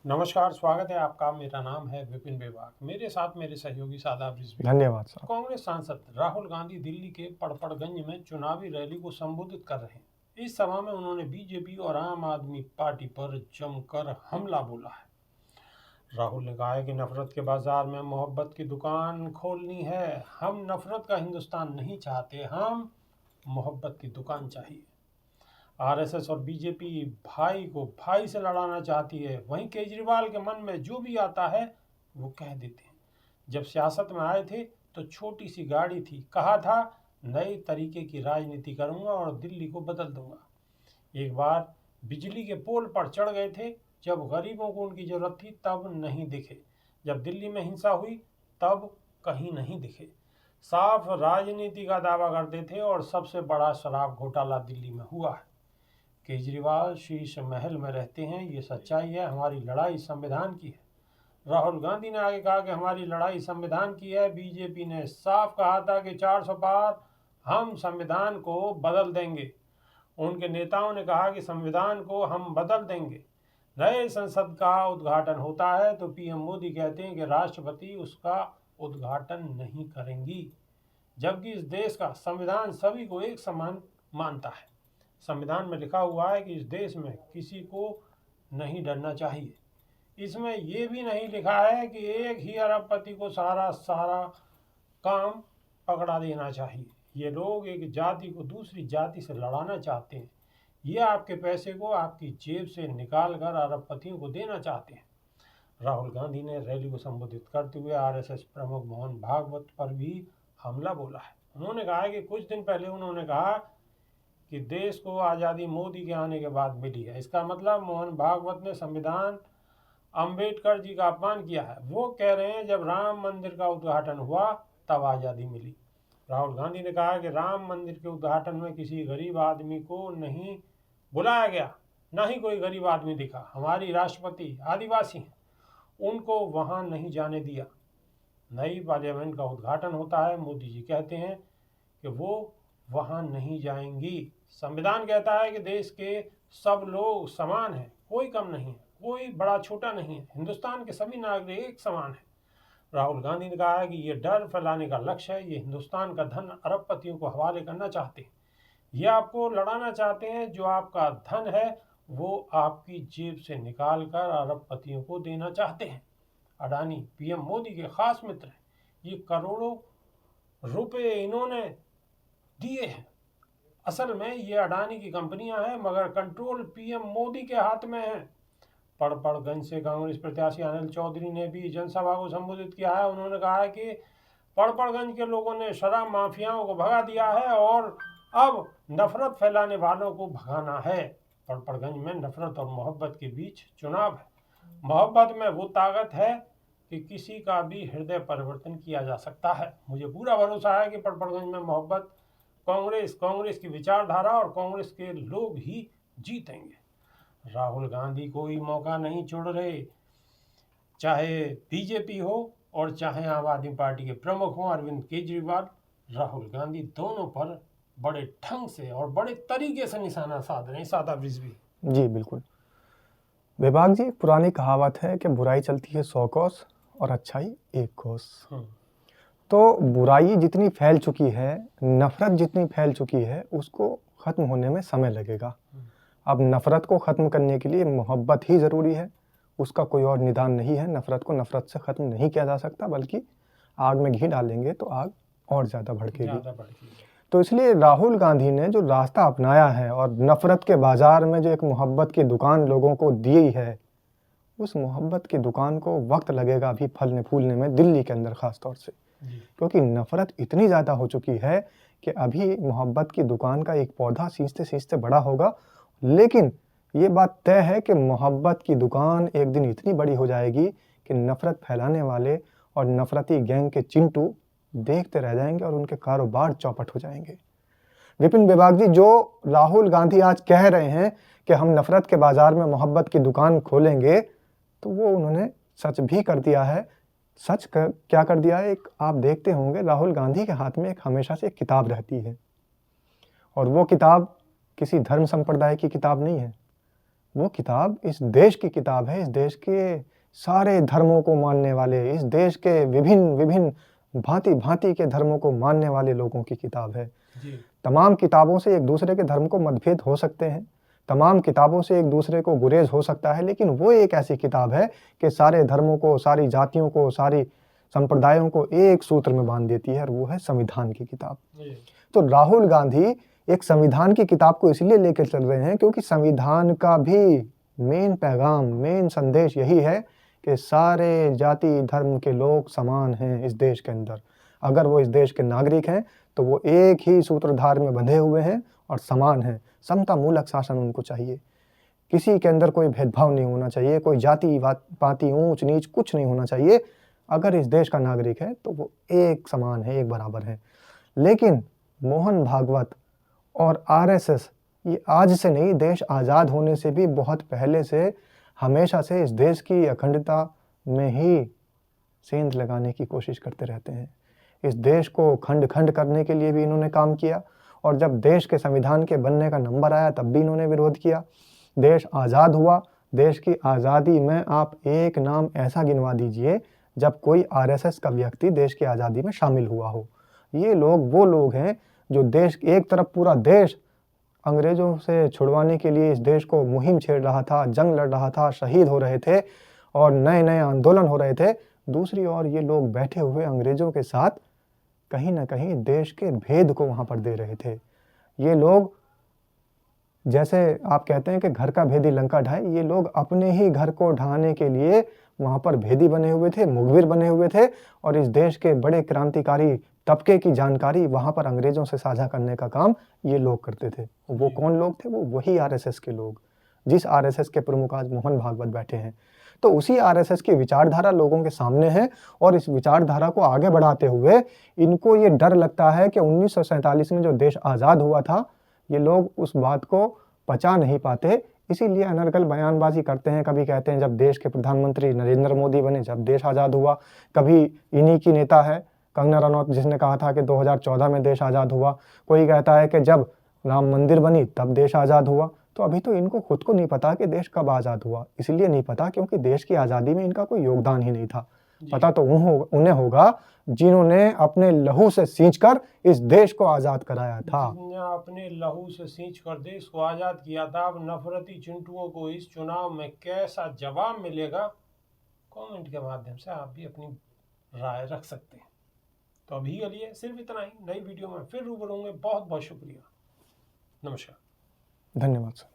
नमस्कार, स्वागत है आपका। मेरा नाम है विपिन बेबाक। मेरे साथ मेरे सहयोगी सादाब रिजवी। धन्यवाद साहब। कांग्रेस सांसद राहुल गांधी दिल्ली के पड़पड़गंज में चुनावी रैली को संबोधित कर रहे हैं। इस सभा में उन्होंने बीजेपी और आम आदमी पार्टी पर जमकर हमला बोला है। राहुल ने कहा है कि नफरत के बाजार में मोहब्बत की दुकान खोलनी है। हम नफरत का हिंदुस्तान नहीं चाहते, हम मोहब्बत की दुकान चाहिए। आरएसएस और बीजेपी भाई को भाई से लड़ाना चाहती है। वहीं केजरीवाल के मन में जो भी आता है वो कह देते हैं। जब सियासत में आए थे तो छोटी सी गाड़ी थी, कहा था नए तरीके की राजनीति करूंगा और दिल्ली को बदल दूंगा। एक बार बिजली के पोल पर चढ़ गए थे, जब गरीबों को उनकी जरूरत थी तब नहीं दिखे। जब दिल्ली में हिंसा हुई तब कहीं नहीं दिखे। साफ राजनीति का दावा करते थे और सबसे बड़ा शराब घोटाला दिल्ली में हुआ है। केजरीवाल शीश महल में रहते हैं, ये सच्चाई है। हमारी लड़ाई संविधान की है। राहुल गांधी ने आगे कहा कि हमारी लड़ाई संविधान की है। बीजेपी ने साफ कहा था कि 400 पार हम संविधान को बदल देंगे। उनके नेताओं ने कहा कि संविधान को हम बदल देंगे। नए संसद का उद्घाटन होता है तो पीएम मोदी कहते हैं कि राष्ट्रपति उसका उद्घाटन नहीं करेंगी, जबकि इस देश का संविधान सभी को एक समान मानता है। संविधान में लिखा हुआ है कि इस देश में किसी को नहीं डरना चाहिए। इसमें यह भी नहीं लिखा है कि एक ही अरबपति को सारा काम पकड़ा देना चाहिए। ये लोग एक जाति को दूसरी जाति से लड़ाना चाहते हैं। ये आपके पैसे को आपकी जेब से निकाल कर अरबपतियों को देना चाहते हैं। राहुल गांधी ने रैली को संबोधित करते हुए आरएसएस प्रमुख मोहन भागवत पर भी हमला बोला है। उन्होंने कहा है कि कुछ दिन पहले उन्होंने कहा कि देश को आज़ादी मोदी के आने के बाद मिली है। इसका मतलब मोहन भागवत ने संविधान अंबेडकर जी का अपमान किया है। वो कह रहे हैं जब राम मंदिर का उद्घाटन हुआ तब आज़ादी मिली। राहुल गांधी ने कहा कि राम मंदिर के उद्घाटन में किसी गरीब आदमी को नहीं बुलाया गया, ना ही कोई गरीब आदमी दिखा। हमारी राष्ट्रपति आदिवासी हैं, उनको वहां नहीं जाने दिया। नई पार्लियामेंट का उद्घाटन होता है, मोदी जी कहते हैं कि वो वहां नहीं जाएंगी। संविधान कहता है कि देश के सब लोग समान हैं, कोई कम नहीं है, कोई बड़ा छोटा नहीं है। हिंदुस्तान के सभी नागरिक एक समान है। राहुल गांधी ने कहा है कि ये डर फैलाने का लक्ष्य है। ये हिंदुस्तान का धन अरबपतियों को हवाले करना चाहते हैं। ये आपको लड़ाना चाहते हैं। जो आपका धन है वो आपकी जेब से निकाल कर अरबपतियों को देना चाहते हैं। अडानी पीएम मोदी के खास मित्र हैं। ये करोड़ों रुपए इन्होंने दिए हैं। असल में ये अडानी की कंपनियां हैं, मगर कंट्रोल पीएम मोदी के हाथ में है। पड़पड़गंज से कांग्रेस प्रत्याशी अनिल चौधरी ने भी जनसभा को संबोधित किया है। उन्होंने कहा है कि पड़पड़गंज के लोगों ने शराब माफियाओं को भगा दिया है और अब नफरत फैलाने वालों को भगाना है। पड़पड़गंज में नफरत और मोहब्बत के बीच चुनाव है। मोहब्बत में वो ताकत है कि किसी का भी हृदय परिवर्तन किया जा सकता है। मुझे पूरा भरोसा है कि पड़पड़गंज में मोहब्बत कांग्रेस की विचारधारा और कांग्रेस के लोग ही जीतेंगे। राहुल गांधी कोई मौका नहीं छोड़ रहे, चाहे बीजेपी हो और चाहे आम आदमी पार्टी के प्रमुख हों अरविंद केजरीवाल। राहुल गांधी दोनों पर बड़े ढंग से और बड़े तरीके से निशाना साध रहे हैं। सादाब रिजवी जी बिल्कुल। विभाग जी, पुरानी कहावत है कि बुराई चलती है 100 कोस और अच्छाई 1 कोस। तो बुराई जितनी फैल चुकी है, नफरत जितनी फैल चुकी है, उसको ख़त्म होने में समय लगेगा। अब नफरत को ख़त्म करने के लिए मोहब्बत ही ज़रूरी है, उसका कोई और निदान नहीं है। नफरत को नफरत से ख़त्म नहीं किया जा सकता, बल्कि आग में घी डालेंगे तो आग और ज़्यादा भड़केगी। तो इसलिए राहुल गांधी ने जो रास्ता अपनाया है और नफरत के बाज़ार में जो एक मोहब्बत की दुकान लोगों को दी है, उस मोहब्बत की दुकान को वक्त लगेगा अभी फलने फूलने में, दिल्ली के अंदर ख़ास तौर से, क्योंकि नफरत इतनी ज़्यादा हो चुकी है कि अभी मोहब्बत की दुकान का एक पौधा सींचते सींचते बड़ा होगा। लेकिन ये बात तय है कि मोहब्बत की दुकान एक दिन इतनी बड़ी हो जाएगी कि नफरत फैलाने वाले और नफरती गैंग के चिंटू देखते रह जाएंगे और उनके कारोबार चौपट हो जाएंगे। विपिन विभाग जी, जो राहुल गांधी आज कह रहे हैं कि हम नफरत के बाज़ार में मोहब्बत की दुकान खोलेंगे, तो वो उन्होंने सच भी कर दिया है। क्या कर दिया है, एक आप देखते होंगे राहुल गांधी के हाथ में एक हमेशा से एक किताब रहती है, और वो किताब किसी धर्म संप्रदाय की किताब नहीं है, वो किताब इस देश की किताब है, इस देश के सारे धर्मों को मानने वाले, इस देश के विभिन्न विभिन्न भांति-भांति के धर्मों को मानने वाले लोगों की किताब है। जी। तमाम किताबों से एक दूसरे के धर्म को मतभेद हो सकते हैं, तमाम किताबों से एक दूसरे को गुरेज हो सकता है, लेकिन वो एक ऐसी किताब है कि सारे धर्मों को, सारी जातियों को, सारी संप्रदायों को एक सूत्र में बांध देती है, और वो है संविधान की किताब। जी। तो राहुल गांधी एक संविधान की किताब को इसलिए लेकर चल रहे हैं क्योंकि संविधान का भी मेन पैगाम, मेन संदेश यही है कि सारे जाति धर्म के लोग समान हैं इस देश के अंदर। अगर वो इस देश के नागरिक हैं तो वो एक ही सूत्रधार में बंधे हुए हैं और समान हैं। समता मूलक शासन उनको चाहिए, किसी के अंदर कोई भेदभाव नहीं होना चाहिए, कोई जाति पाति ऊंच नीच कुछ नहीं होना चाहिए। अगर इस देश का नागरिक है तो वो एक समान है, एक बराबर है। लेकिन मोहन भागवत और आरएसएस ये आज से नहीं, देश आज़ाद होने से भी बहुत पहले से, हमेशा से इस देश की अखंडता में ही सेंध लगाने की कोशिश करते रहते हैं। इस देश को खंड खंड करने के लिए भी इन्होंने काम किया, और जब देश के संविधान के बनने का नंबर आया तब भी इन्होंने विरोध किया। देश आज़ाद हुआ, देश की आज़ादी में आप एक नाम ऐसा गिनवा दीजिए जब कोई आरएसएस का व्यक्ति देश की आज़ादी में शामिल हुआ हो। ये लोग वो लोग हैं जो देश, एक तरफ पूरा देश अंग्रेज़ों से छुड़वाने के लिए इस देश को मुहिम छेड़ रहा था, जंग लड़ रहा था, शहीद हो रहे थे और नए नए आंदोलन हो रहे थे। दूसरी ओर ये लोग बैठे हुए अंग्रेज़ों के साथ कहीं ना कहीं देश के भेद को वहाँ पर दे रहे थे। ये लोग, जैसे आप कहते हैं कि घर का भेदी लंका ढाए, ये लोग अपने ही घर को ढहाने के लिए वहाँ पर भेदी बने हुए थे, मुखबिर बने हुए थे, और इस देश के बड़े क्रांतिकारी तबके की जानकारी वहाँ पर अंग्रेज़ों से साझा करने का काम ये लोग करते थे। वो कौन लोग थे? वो वही आरएसएस के लोग, जिस आरएसएस के प्रमुख आज मोहन भागवत बैठे हैं। तो उसी आरएसएस की विचारधारा लोगों के सामने है, और इस विचारधारा को आगे बढ़ाते हुए इनको ये डर लगता है कि 1947 में जो देश आज़ाद हुआ था, ये लोग उस बात को पचा नहीं पाते, इसीलिए अनर्गल बयानबाजी करते हैं। कभी कहते हैं जब देश के प्रधानमंत्री नरेंद्र मोदी बने जब देश आज़ाद हुआ, कभी इन्हीं की नेता है कंगना रनौत जिसने कहा था कि 2014 में देश आज़ाद हुआ, कोई कहता है कि जब राम मंदिर बनी तब देश आज़ाद हुआ। तो अभी तो इनको खुद को नहीं पता कि देश कब आज़ाद हुआ। इसलिए नहीं पता क्योंकि देश की आज़ादी में इनका कोई योगदान ही नहीं था। पता तो उन्हें होगा जिन्होंने अपने लहू से सींचकर इस देश को आज़ाद कराया था, जिन्होंने अपने लहू से सींचकर देश को आज़ाद किया था। अब नफरती चिंटुओं को इस चुनाव में कैसा जवाब मिलेगा, कमेंट के माध्यम से आप भी अपनी राय रख सकते हैं। तो अभी के लिए सिर्फ इतना ही। नई वीडियो में फिर रूबरू होंगे। बहुत बहुत शुक्रिया। नमस्कार। धन्यवाद सर।